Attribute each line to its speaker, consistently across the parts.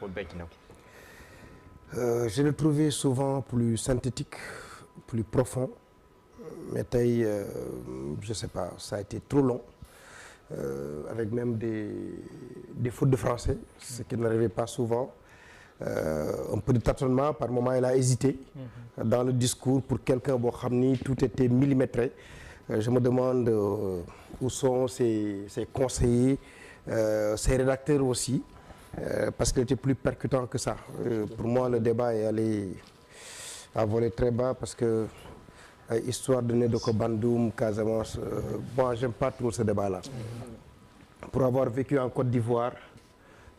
Speaker 1: Sonko becc na ko.
Speaker 2: Je l'ai trouvé souvent plus synthétique, plus profond, mais tey je sais pas, ça a été trop long, avec même des fautes de français, ce qui n'arrivait pas souvent. Un peu de tâtonnement, par moment il a hésité dans le discours pour quelqu'un boo xam ni tout était millimétré. Je me demande où sont ses conseillers, ses rédacteurs aussi, parce qu'il était plus percutant que ça. Pour moi le débat est allé à voler très bas parce que histoire de Nedoko Bandoum, Casamance, bon j'aime pas trop ce débat là. Pour avoir vécu en Côte d'Ivoire,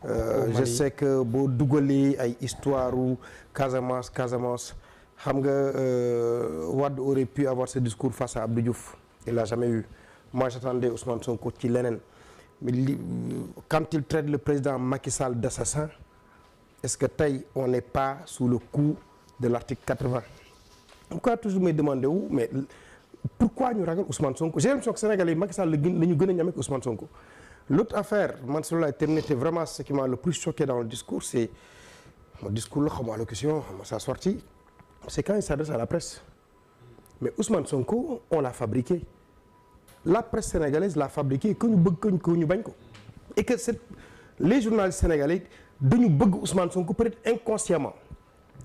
Speaker 2: je sais que boo dugalee ay histoire u Casamance xam nga Wade aurait pu avoir ce discours face à Abdou Diouf, il l'a jamais eu. Moi j'attendais Ousmane Sonko ci leneen, mais quand il traite le président Macky Sall d'assassin, est-ce que tey on n'est pas sous le coup de l'article 80? Pourquoi toujours may demander wu mais pourquoi ñu ragal Ousmane Sonko? J'ai l'impression que Sénégalais yi Macky Sall la ñu gën a ñame ak Ousmane Sonko. L'autre affaire, man sur la terminité, vraiment ce qui m'a le plus choqué dans le discours, c'est mon discours là, comme allocution, sa sortie, c'est quand il s'adresse à la presse. Mais Ousmane Sonko, on l'a fabriqué. La presse sénégalaise l'a fabriqué, que nous bëgg ko ñu bañ ko. Et que les journalistes sénégalais dañu bëgg Ousmane Sonko peut-être inconsciemment.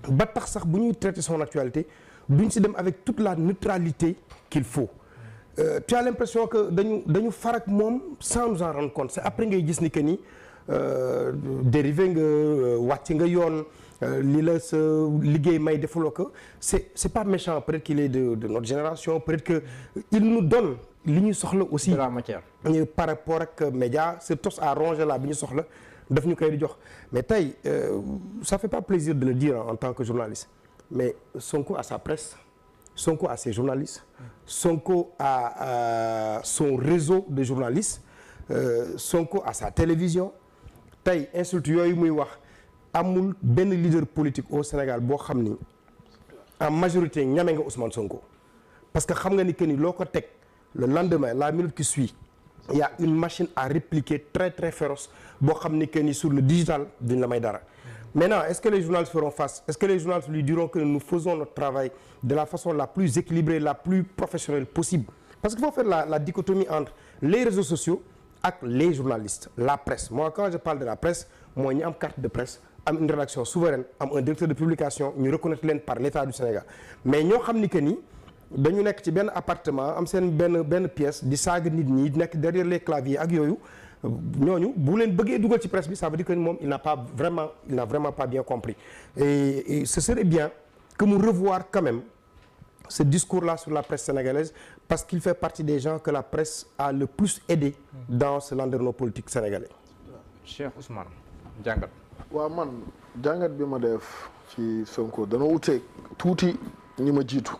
Speaker 2: Ba tax sax bu ñuy traiter son actualité, duñ ci dem avec toute la neutralité qu'il faut. Tu as l'impression que dañu farak moom sans nous en rendre compte. C'est après ngay gis ni que ni dérivé nga wàcc nga yoon li la sa liggéey may defuloo ko. C'est pas méchant, peut-être qu'il est de notre génération, peut-être que il nous donne li ñu soxla aussi
Speaker 1: de la matière
Speaker 2: par rapport ak média, ce tos à ronger là bi ñu soxla daf ñu koy di jox. Mais tey ça fait pas plaisir de le dire en tant que journaliste, mais Sonko a sa presse, Sonko a ses journalistes, Sonko a son réseau de journalistes, Sonko a sa télévision. Tey insulte yooyu muy wax amul benn leader politique au Sénégal boo xam ni en majorité ñame nga Ousmane Sonko, parce que xam nga ni que ni loo ko teg le lendemain, la minute qui suit, il y a une machine à répliquer très très féroce boo xam ni que ni sur le digital duñ la may dara. Maintenant, est-ce que les journalistes feront face? Est-ce que les journalistes lui diront que nous faisons notre travail de la façon la plus équilibrée, la plus professionnelle possible? Parce qu'il faut faire la dichotomie entre les réseaux sociaux et les journalistes, la presse. Moi, quand je parle de la presse, moi, ñu am carte de presse, am une rédaction souveraine, am un directeur de publication, ñu reconnaître leen par l'État du Sénégal. Mais ñoo xam ni que ni dañu nekk ci benn appartement am seen benn pièce di saaga nit ñi nekk derrière les claviers ak yooyu. ñooñu bu leen bëggee dugal ci presse bi, ça veut dire que moom il n'a vraiment pas bien compris. Et ce serait bien que mu revoir quand même ce discours-là sur la presse sénégalaise, parce qu'il fait partie des gens que la presse a le plus aidé dans ce landerneau politique sénégalais.
Speaker 1: Cheikh Ousmane jàngat.
Speaker 3: waaw man jàngat bi ma def ci Sonko dana wuteeg tuuti ñi ma jiitu.